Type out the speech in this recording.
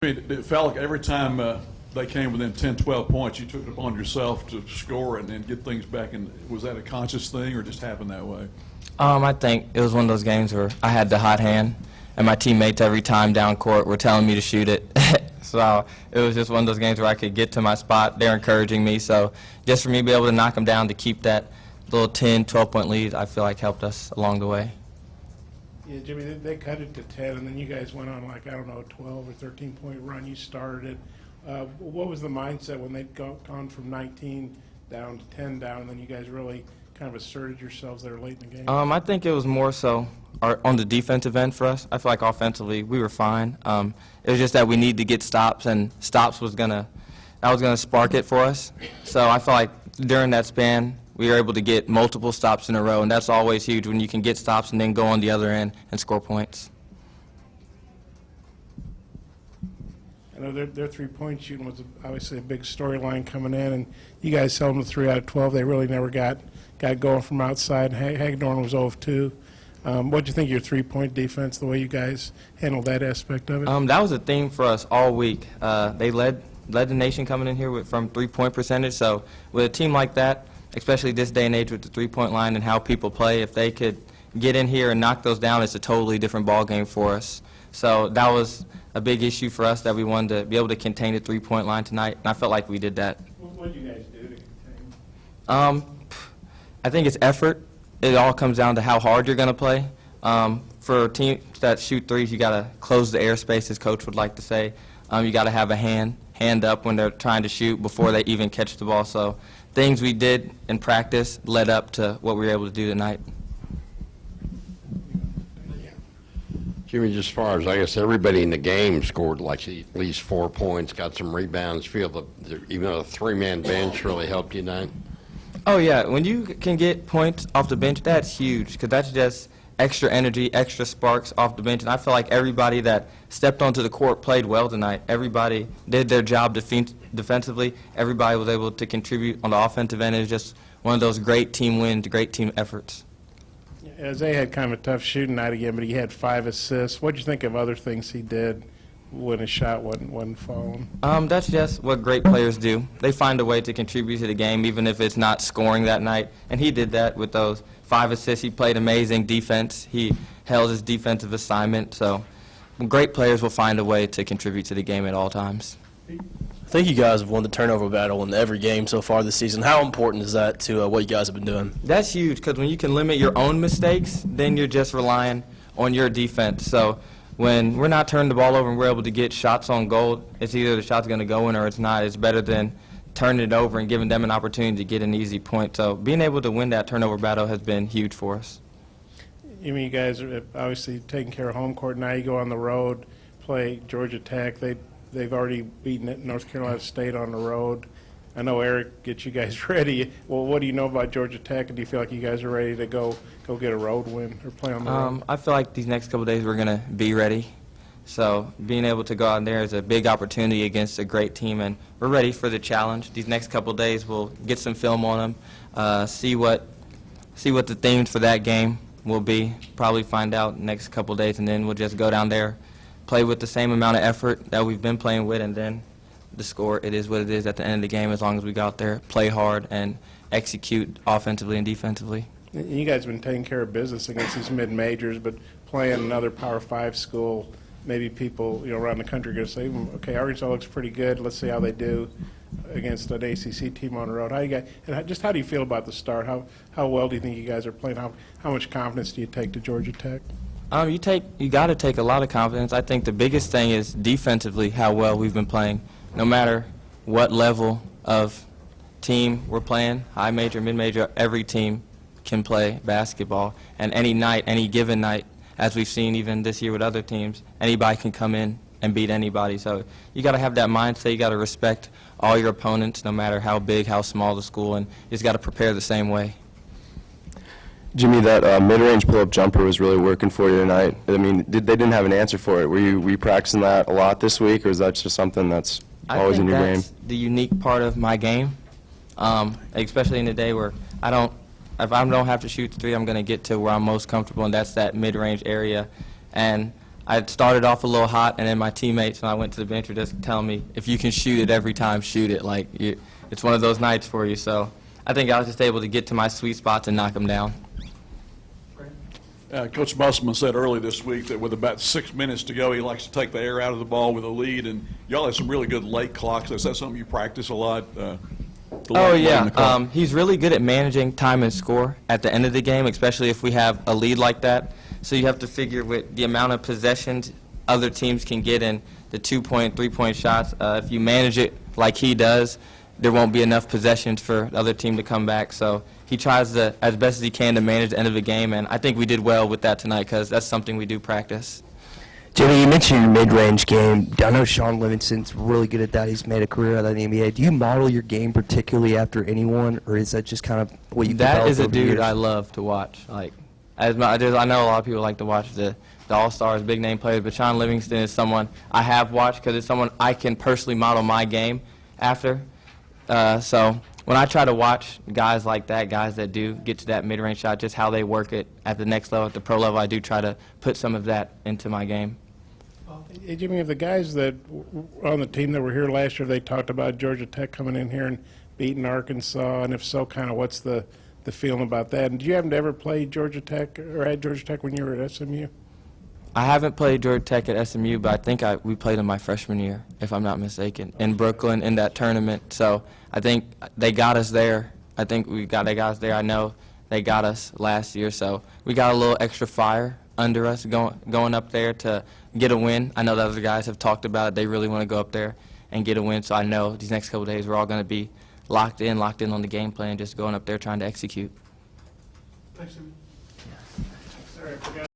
It felt like every time they came within 10, 12 points, you took it upon yourself to score and then get things back. And was that a conscious thing or just happened that way? I think it was one of those games where I had the hot hand, and my teammates every time down court were telling me to shoot it. So it was just one of those games where I could get to my spot. They're encouraging me. So just for me to be able to knock them down to keep that little 10, 12-point lead, I feel like helped us along the way. Yeah, Jimmy, they cut it to 10, and then you guys went on like, I don't know, a 12 or 13-point run. You started it. What was the mindset when they'd gone from 19 down to 10 down, and then you guys really kind of asserted yourselves there late in the game? I think it was more so on the defensive end for us. I feel like offensively we were fine. It was just that we needed to get stops, and stops was gonna spark it for us. So I feel like during that span we were able to get multiple stops in a row, and that's always huge when you can get stops and then go on the other end and score points. I know their three-point shooting was obviously a big storyline coming in, and you guys held them to 3 out of 12. They really never got going from outside. Hagedorn was 0 of 2. What do you think of your three-point defense, the way you guys handled that aspect of it? That was a theme for us all week. They led the nation coming in here from three-point percentage. So with a team like that, especially this day and age with the three-point line and how people play, if they could get in here and knock those down, it's a totally different ball game for us. So that was a big issue for us that we wanted to be able to contain the three-point line tonight, and I felt like we did that. What did you guys do to contain? I think it's effort. It all comes down to how hard you're going to play. For teams that shoot threes, you got to close the airspace, as Coach would like to say. You got to have a hand up when they're trying to shoot before they even catch the ball. So things we did in practice led up to what we were able to do tonight. Jimmy, just as far as I guess everybody in the game scored like at least 4 points, got some rebounds. Feel even though the three-man bench really helped you tonight. Oh yeah, when you can get points off the bench, that's huge because that's just extra energy, extra sparks off the bench. And I feel like everybody that stepped onto the court played well tonight. Everybody did their job defensively. Everybody was able to contribute on the offensive end. It was just one of those great team wins, great team efforts. Isaiah had kind of a tough shooting night again, but he had 5 assists. What did you think of other things he did when his shot wasn't falling? That's just what great players do. They find a way to contribute to the game, even if it's not scoring that night. And he did that with those 5 assists. He played amazing defense. He held his defensive assignment. So great players will find a way to contribute to the game at all times. I think you guys have won the turnover battle in every game so far this season. How important is that to what you guys have been doing? That's huge because when you can limit your own mistakes, then you're just relying on your defense. So when we're not turning the ball over and we're able to get shots on goal, it's either the shot's going to go in or it's not. It's better than turning it over and giving them an opportunity to get an easy point. So being able to win that turnover battle has been huge for us. You mean you guys are obviously taking care of home court. Now you go on the road, play Georgia Tech. They've already beaten North Carolina State on the road. I know Eric gets you guys ready. Well, what do you know about Georgia Tech, and do you feel like you guys are ready to go get a road win or play on the road? I feel like these next couple of days we're going to be ready. So being able to go out there is a big opportunity against a great team, and we're ready for the challenge. These next couple of days we'll get some film on them, see what the themes for that game will be, probably find out next couple of days, and then we'll just go down there, play with the same amount of effort that we've been playing with, and then the score, it is what it is at the end of the game as long as we go out there, play hard, and execute offensively and defensively. You guys have been taking care of business against these mid-majors, but playing another Power 5 school, maybe people around the country are going to say, okay, Arkansas looks pretty good. Let's see how they do against an ACC team on the road. How do you feel about the start? How well do you think you guys are playing? How much confidence do you take to Georgia Tech? You got to take a lot of confidence. I think the biggest thing is defensively how well we've been playing. No matter what level of team we're playing, high major, mid major, every team can play basketball. And any night, any given night, as we've seen even this year with other teams, anybody can come in and beat anybody. So you got to have that mindset. You got to respect all your opponents, no matter how big, how small the school, and you just got to prepare the same way. Jimmy, that mid-range pull-up jumper was really working for you tonight. I mean, they didn't have an answer for it. Were you practicing that a lot this week, or is that just something that's always in your game? I think that's the unique part of my game, especially in the day where if I don't have to shoot the three, I'm going to get to where I'm most comfortable, and that's that mid-range area. And I had started off a little hot, and then my teammates, when I went to the bench, were just telling me, if you can shoot it every time, shoot it. Like, it's one of those nights for you. So I think I was just able to get to my sweet spots and knock them down. Coach Musselman said early this week that with about 6 minutes to go, he likes to take the air out of the ball with a lead, and y'all have some really good late clocks. Is that something you practice a lot? Oh, yeah. He's really good at managing time and score at the end of the game, especially if we have a lead like that. So you have to figure with the amount of possessions other teams can get in the 2-point, 3-point shots. If you manage it like he does, there won't be enough possessions for the other team to come back. So he tries to, as best as he can, to manage the end of the game, and I think we did well with that tonight because that's something we do practice. Jimmy, you mentioned your mid-range game. I know Sean Livingston's really good at that. He's made a career out of the NBA. Do you model your game particularly after anyone, or is that just kind of what you That developed is a over the dude years? I love to watch. Like, I know a lot of people like to watch the All-Stars, big-name players, but Sean Livingston is someone I have watched because it's someone I can personally model my game after. So when I try to watch guys like that, guys that do get to that mid-range shot, just how they work it at the next level, at the pro level, I do try to put some of that into my game. Hey, Jimmy, of the guys that were on the team that were here last year, they talked about Georgia Tech coming in here and beating Arkansas, and if so, kind of what's the feeling about that? And did you happen to ever play Georgia Tech or at Georgia Tech when you were at SMU? I haven't played Georgia Tech at SMU, but I think we played them my freshman year, if I'm not mistaken, in Brooklyn in that tournament. So I think they got us there. I think they got us there. I know they got us last year, so we got a little extra fire under us going up there to get a win. I know the other guys have talked about it. They really want to go up there and get a win, so I know these next couple of days we're all going to be locked in on the game plan, just going up there trying to execute. Thanks, Jimmy. Sorry, I forgot.